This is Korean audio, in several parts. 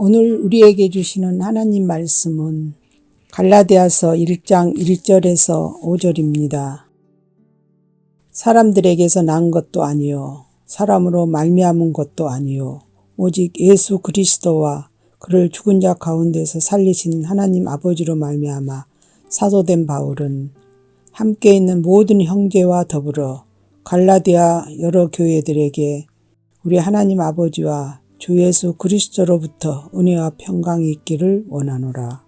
오늘 우리에게 주시는 하나님 말씀은 갈라디아서 1장 1절에서 5절입니다. 사람들에게서 난 것도 아니요 사람으로 말미암은 것도 아니요 오직 예수 그리스도와 그를 죽은 자 가운데서 살리신 하나님 아버지로 말미암아 사도된 바울은 함께 있는 모든 형제와 더불어 갈라디아 여러 교회들에게 우리 하나님 아버지와 주 예수 그리스도로부터 은혜와 평강이 있기를 원하노라.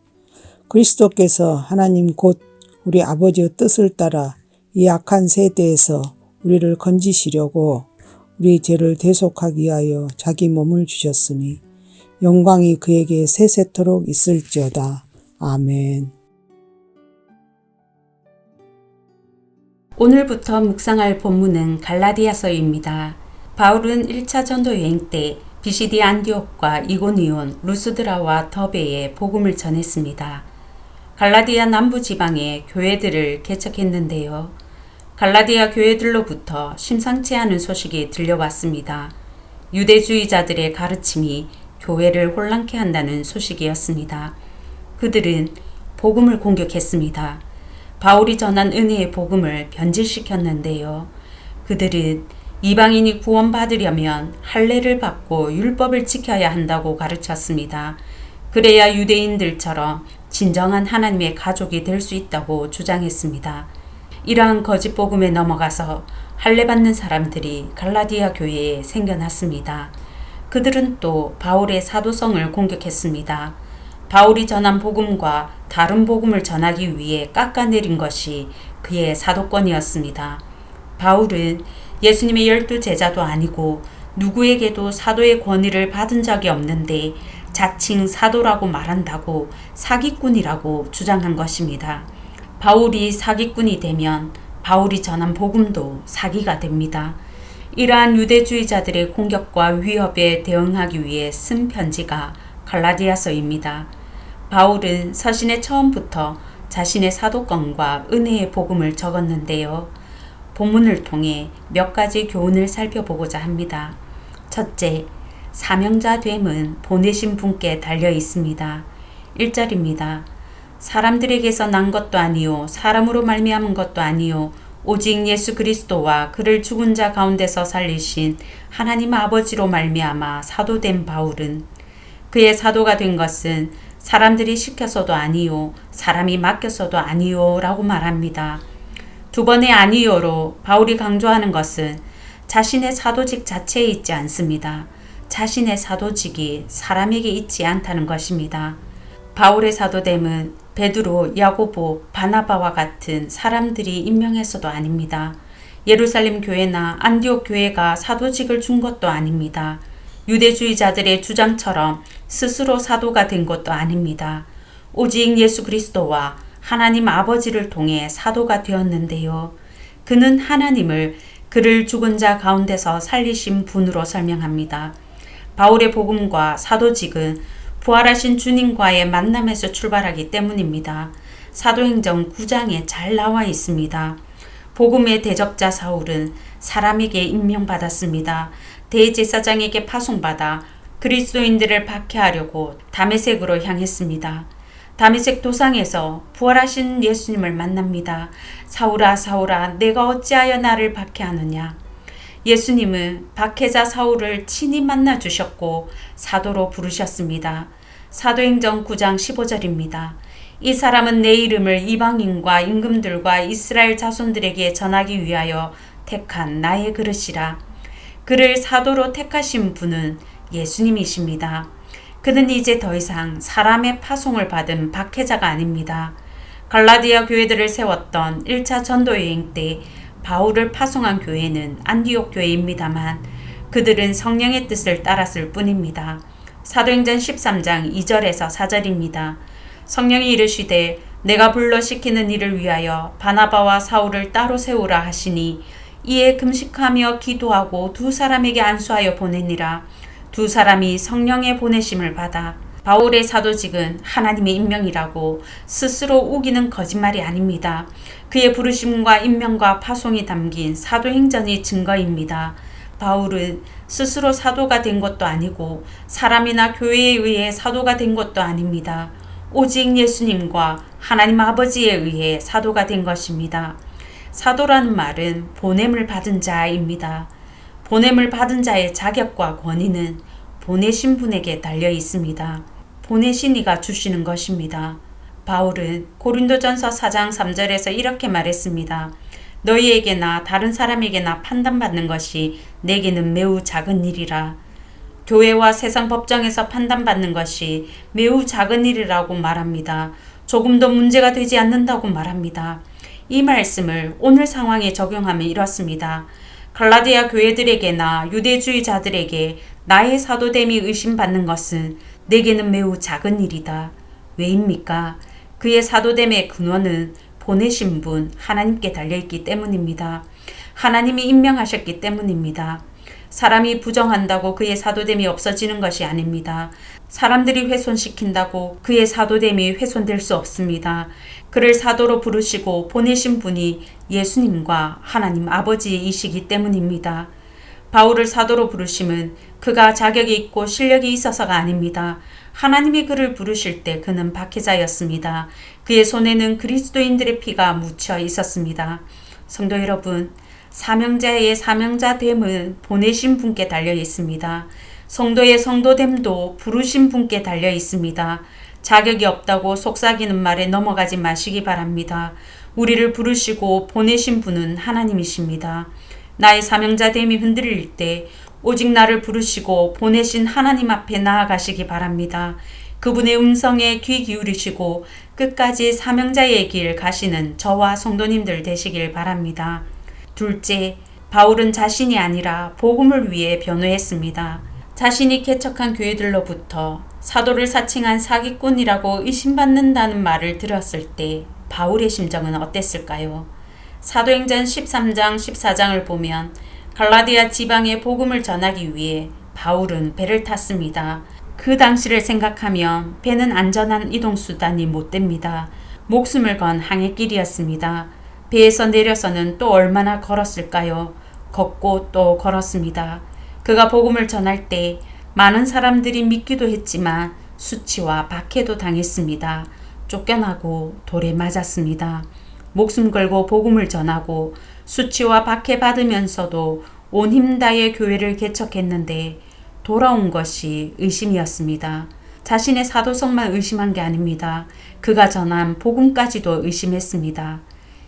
그리스도께서 하나님 곧 우리 아버지의 뜻을 따라 이 악한 세대에서 우리를 건지시려고 우리 죄를 대속하기 위하여 자기 몸을 주셨으니 영광이 그에게 세세토록 있을지어다. 아멘. 오늘부터 묵상할 본문은 갈라디아서입니다. 바울은 1차 전도 여행 때 비시디 안디옥과 이고니온, 루스드라와 더베에 복음을 전했습니다. 갈라디아 남부 지방에 교회들을 개척했는데요. 갈라디아 교회들로부터 심상치 않은 소식이 들려왔습니다. 유대주의자들의 가르침이 교회를 혼란케 한다는 소식이었습니다. 그들은 복음을 공격했습니다. 바울이 전한 은혜의 복음을 변질시켰는데요. 그들은 이방인이 구원받으려면 할례를 받고 율법을 지켜야 한다고 가르쳤습니다. 그래야 유대인들처럼 진정한 하나님의 가족이 될 수 있다고 주장했습니다. 이러한 거짓 복음에 넘어가서 할례 받는 사람들이 갈라디아 교회에 생겨났습니다. 그들은 또 바울의 사도성을 공격했습니다. 바울이 전한 복음과 다른 복음을 전하기 위해 깎아내린 것이 그의 사도권이었습니다. 바울은 예수님의 12 제자도 아니고 누구에게도 사도의 권위를 받은 적이 없는데 자칭 사도라고 말한다고 사기꾼이라고 주장한 것입니다. 바울이 사기꾼이 되면 바울이 전한 복음도 사기가 됩니다. 이러한 유대주의자들의 공격과 위협에 대응하기 위해 쓴 편지가 갈라디아서입니다. 바울은 서신의 처음부터 자신의 사도권과 은혜의 복음을 적었는데요. 본문을 통해 몇 가지 교훈을 살펴보고자 합니다. 첫째, 사명자 됨은 보내신 분께 달려 있습니다. 1절입니다. 사람들에게서 난 것도 아니요 사람으로 말미암은 것도 아니요 오직 예수 그리스도와 그를 죽은 자 가운데서 살리신 하나님 아버지로 말미암아 사도된 바울은 그의 사도가 된 것은 사람들이 시켜서도 아니요 사람이 맡겨서도 아니요 라고 말합니다. 두 번의 아니요로 바울이 강조하는 것은 자신의 사도직 자체에 있지 않습니다. 자신의 사도직이 사람에게 있지 않다는 것입니다. 바울의 사도됨은 베드로, 야고보, 바나바와 같은 사람들이 임명해서도 아닙니다. 예루살렘 교회나 안디옥 교회가 사도직을 준 것도 아닙니다. 유대주의자들의 주장처럼 스스로 사도가 된 것도 아닙니다. 오직 예수 그리스도와 하나님 아버지를 통해 사도가 되었는데요. 그는 하나님을 그를 죽은 자 가운데서 살리신 분으로 설명합니다. 바울의 복음과 사도직은 부활하신 주님과의 만남에서 출발하기 때문입니다. 사도행전 9장에 잘 나와 있습니다. 복음의 대적자 사울은 사람에게 임명받았습니다. 대제사장에게 파송받아 그리스도인들을 박해하려고 다메섹으로 향했습니다. 다메섹 도상에서 부활하신 예수님을 만납니다. 사울아 사울아 내가 어찌하여 나를 박해하느냐. 예수님은 박해자 사울을 친히 만나 주셨고 사도로 부르셨습니다. 사도행전 9장 15절입니다. 이 사람은 내 이름을 이방인과 임금들과 이스라엘 자손들에게 전하기 위하여 택한 나의 그릇이라. 그를 사도로 택하신 분은 예수님이십니다. 그는 이제 더 이상 사람의 파송을 받은 박해자가 아닙니다. 갈라디아 교회들을 세웠던 1차 전도 여행 때 바울을 파송한 교회는 안디옥 교회입니다만 그들은 성령의 뜻을 따랐을 뿐입니다. 사도행전 13장 2절에서 4절입니다. 성령이 이르시되 내가 불러 시키는 일을 위하여 바나바와 사울을 따로 세우라 하시니 이에 금식하며 기도하고 두 사람에게 안수하여 보내니라. 두 사람이 성령의 보내심을 받아 바울의 사도직은 하나님의 임명이라고 스스로 우기는 거짓말이 아닙니다. 그의 부르심과 임명과 파송이 담긴 사도행전이 증거입니다. 바울은 스스로 사도가 된 것도 아니고 사람이나 교회에 의해 사도가 된 것도 아닙니다. 오직 예수님과 하나님 아버지에 의해 사도가 된 것입니다. 사도라는 말은 보냄을 받은 자입니다. 보냄을 받은 자의 자격과 권위는 보내신 분에게 달려 있습니다. 보내신 이가 주시는 것입니다. 바울은 고린도전서 4장 3절에서 이렇게 말했습니다. 너희에게나 다른 사람에게나 판단받는 것이 내게는 매우 작은 일이라. 교회와 세상 법정에서 판단받는 것이 매우 작은 일이라고 말합니다. 조금도 문제가 되지 않는다고 말합니다. 이 말씀을 오늘 상황에 적용하면 이렇습니다. 갈라디아 교회들에게나 유대주의자들에게 나의 사도됨이 의심받는 것은 내게는 매우 작은 일이다. 왜입니까? 그의 사도됨의 근원은 보내신 분 하나님께 달려있기 때문입니다. 하나님이 임명하셨기 때문입니다. 사람이 부정한다고 그의 사도됨이 없어지는 것이 아닙니다. 사람들이 훼손시킨다고 그의 사도됨이 훼손될 수 없습니다. 그를 사도로 부르시고 보내신 분이 예수님과 하나님 아버지이시기 때문입니다. 바울을 사도로 부르심은 그가 자격이 있고 실력이 있어서가 아닙니다. 하나님이 그를 부르실 때 그는 박해자였습니다. 그의 손에는 그리스도인들의 피가 묻혀 있었습니다. 성도 여러분, 사명자의 사명자됨은 보내신 분께 달려 있습니다. 성도의 성도됨도 부르신 분께 달려 있습니다. 자격이 없다고 속삭이는 말에 넘어가지 마시기 바랍니다. 우리를 부르시고 보내신 분은 하나님이십니다. 나의 사명자됨이 흔들릴 때 오직 나를 부르시고 보내신 하나님 앞에 나아가시기 바랍니다. 그분의 음성에 귀 기울이시고 끝까지 사명자의 길 가시는 저와 성도님들 되시길 바랍니다. 둘째, 바울은 자신이 아니라 복음을 위해 변호했습니다. 자신이 개척한 교회들로부터 사도를 사칭한 사기꾼이라고 의심받는다는 말을 들었을 때 바울의 심정은 어땠을까요? 사도행전 13장 14장을 보면 갈라디아 지방에 복음을 전하기 위해 바울은 배를 탔습니다. 그 당시를 생각하면 배는 안전한 이동수단이 못 됩니다. 목숨을 건 항해길이었습니다. 배에서 내려서는 또 얼마나 걸었을까요? 걷고 또 걸었습니다. 그가 복음을 전할 때 많은 사람들이 믿기도 했지만 수치와 박해도 당했습니다. 쫓겨나고 돌에 맞았습니다. 목숨 걸고 복음을 전하고 수치와 박해 받으면서도 온 힘 다해 교회를 개척했는데 돌아온 것이 의심이었습니다. 자신의 사도성만 의심한 게 아닙니다. 그가 전한 복음까지도 의심했습니다.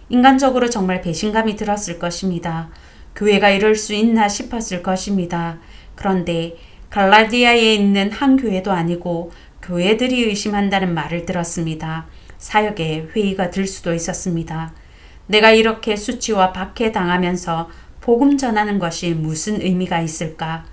인간적으로 정말 배신감이 들었을 것입니다. 교회가 이럴 수 있나 싶었을 것입니다. 그런데 갈라디아에 있는 한 교회도 아니고 교회들이 의심한다는 말을 들었습니다. 사역에 회의가 들 수도 있었습니다. 내가 이렇게 수치와 박해 당하면서 복음 전하는 것이 무슨 의미가 있을까?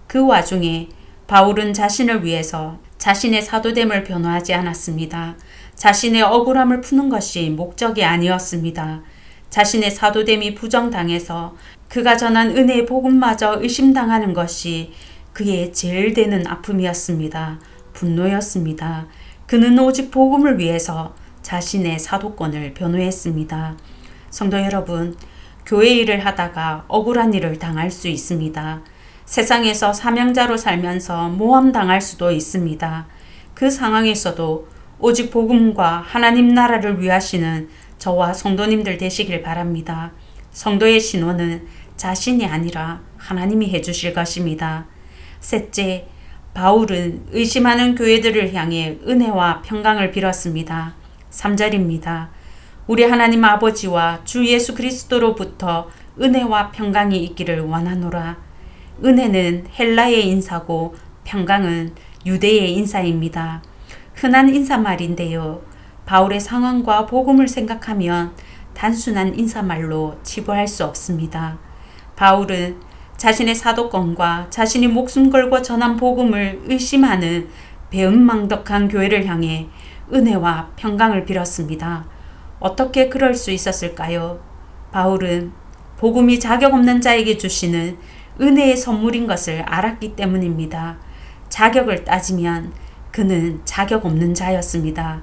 그 와중에 바울은 자신을 위해서 자신의 사도됨을 변호하지 않았습니다. 자신의 억울함을 푸는 것이 목적이 아니었습니다. 자신의 사도됨이 부정당해서 그가 전한 은혜의 복음마저 의심당하는 것이 그의 제일 되는 아픔이었습니다. 분노였습니다. 그는 오직 복음을 위해서 자신의 사도권을 변호했습니다. 성도 여러분, 교회 일을 하다가 억울한 일을 당할 수 있습니다. 세상에서 사명자로 살면서 모함당할 수도 있습니다. 그 상황에서도 오직 복음과 하나님 나라를 위하시는 저와 성도님들 되시길 바랍니다. 성도의 신원은 자신이 아니라 하나님이 해주실 것입니다. 셋째, 바울은 의심하는 교회들을 향해 은혜와 평강을 빌었습니다. 3절입니다. 우리 하나님 아버지와 주 예수 그리스도로부터 은혜와 평강이 있기를 원하노라. 은혜는 헬라의 인사고 평강은 유대의 인사입니다. 흔한 인사말인데요. 바울의 상황과 복음을 생각하면 단순한 인사말로 치부할 수 없습니다. 바울은 자신의 사도권과 자신이 목숨 걸고 전한 복음을 의심하는 배은망덕한 교회를 향해 은혜와 평강을 빌었습니다. 어떻게 그럴 수 있었을까요? 바울은 복음이 자격 없는 자에게 주시는 은혜의 선물인 것을 알았기 때문입니다. 자격을 따지면 그는 자격 없는 자였습니다.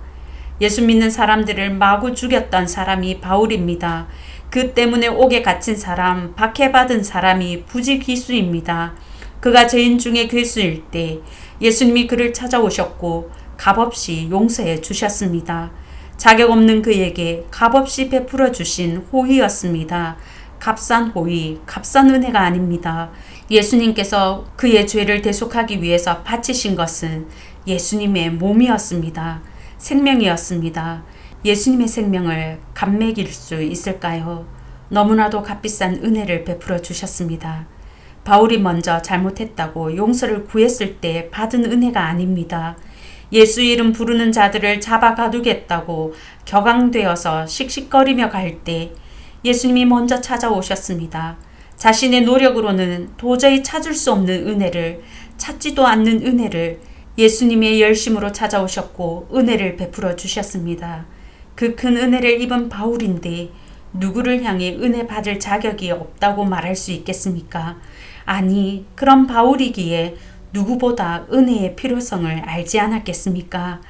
예수 믿는 사람들을 마구 죽였던 사람이 바울입니다. 그 때문에 옥에 갇힌 사람, 박해받은 사람이 부지기수입니다. 그가 죄인 중에 괴수일 때 예수님이 그를 찾아오셨고 값없이 용서해 주셨습니다. 자격 없는 그에게 값없이 베풀어 주신 호의였습니다. 값싼 호의, 값싼 은혜가 아닙니다. 예수님께서 그의 죄를 대속하기 위해서 바치신 것은 예수님의 몸이었습니다. 생명이었습니다. 예수님의 생명을 값매길 수 있을까요? 너무나도 값비싼 은혜를 베풀어 주셨습니다. 바울이 먼저 잘못했다고 용서를 구했을 때 받은 은혜가 아닙니다. 예수 이름 부르는 자들을 잡아 가두겠다고 격앙되어서 씩씩거리며 갈 때 예수님이 먼저 찾아오셨습니다. 자신의 노력으로는 도저히 찾을 수 없는 은혜를, 찾지도 않는 은혜를 예수님의 열심으로 찾아오셨고 은혜를 베풀어 주셨습니다. 그 큰 은혜를 입은 바울인데 누구를 향해 은혜 받을 자격이 없다고 말할 수 있겠습니까? 아니, 그런 바울이기에 누구보다 은혜의 필요성을 알지 않았겠습니까?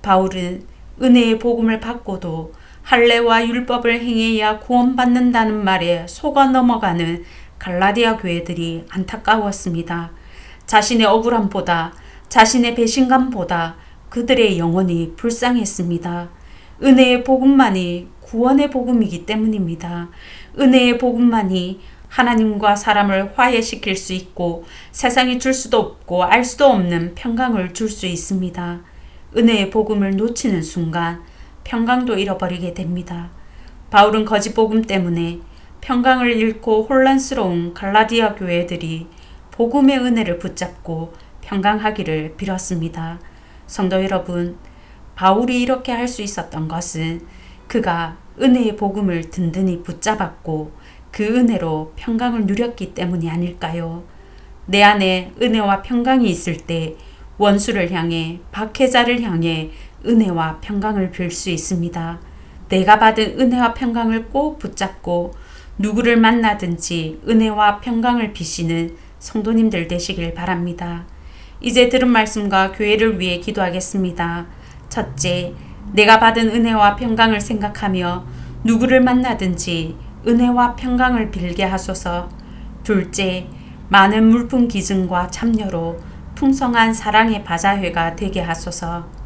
바울은 은혜의 복음을 받고도 할례와 율법을 행해야 구원받는다는 말에 속아 넘어가는 갈라디아 교회들이 안타까웠습니다. 자신의 억울함보다, 자신의 배신감보다 그들의 영혼이 불쌍했습니다. 은혜의 복음만이 구원의 복음이기 때문입니다. 은혜의 복음만이 하나님과 사람을 화해시킬 수 있고 세상이 줄 수도 없고 알 수도 없는 평강을 줄 수 있습니다. 은혜의 복음을 놓치는 순간 평강도 잃어버리게 됩니다. 바울은 거짓 복음 때문에 평강을 잃고 혼란스러운 갈라디아 교회들이 복음의 은혜를 붙잡고 평강하기를 빌었습니다. 성도 여러분, 바울이 이렇게 할 수 있었던 것은 그가 은혜의 복음을 든든히 붙잡았고 그 은혜로 평강을 누렸기 때문이 아닐까요? 내 안에 은혜와 평강이 있을 때 원수를 향해, 박해자를 향해 은혜와 평강을 빌 수 있습니다. 내가 받은 은혜와 평강을 꼭 붙잡고 누구를 만나든지 은혜와 평강을 비시는 성도님들 되시길 바랍니다. 이제 들은 말씀과 교회를 위해 기도하겠습니다. 첫째, 내가 받은 은혜와 평강을 생각하며 누구를 만나든지 은혜와 평강을 빌게 하소서. 둘째, 많은 물품 기증과 참여로 풍성한 사랑의 바자회가 되게 하소서.